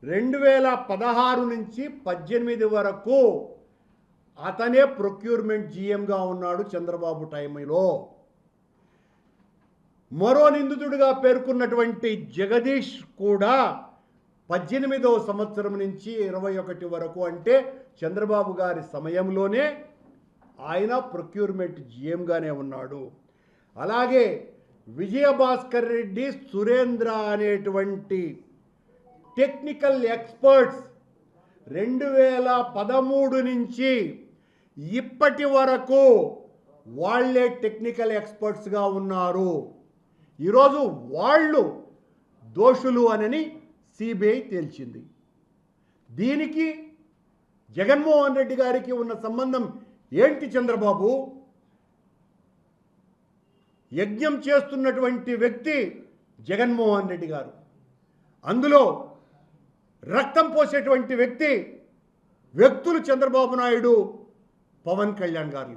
2016 నుంచి 18 వరకు అతనే ప్రొక్యూర్మెంట్ జీఎంగా ఉన్నాడు చంద్రబాబు టైంలో. మరో నిందితుడిగా పేర్కొన్నటువంటి జగదీష్ కూడా 18వ సంవత్సరం నుంచి 21 వరకు, అంటే చంద్రబాబు గారి సమయంలోనే ఆయన ప్రొక్యూర్మెంట్ జీఎంగానే ఉన్నాడు. అలాగే విజయభాస్కర్ రెడ్డి, సురేంద్ర అనేటువంటి టెక్నికల్ ఎక్స్పర్ట్స్ 2013 నుంచి ఇప్పటి వరకు వాళ్ళే టెక్నికల్ ఎక్స్పర్ట్స్గా ఉన్నారు. ఈరోజు వాళ్ళు దోషులు అని సిబిఐ తేల్చింది. దీనికి జగన్మోహన్ రెడ్డి గారికి ఉన్న సంబంధం ఏంటి? చంద్రబాబు యజ్ఞం చేస్తున్నటువంటి వ్యక్తి జగన్మోహన్ రెడ్డి గారు, అందులో రక్తం పోసేటువంటి వ్యక్తులు చంద్రబాబు నాయుడు, పవన్ కళ్యాణ్ గారు.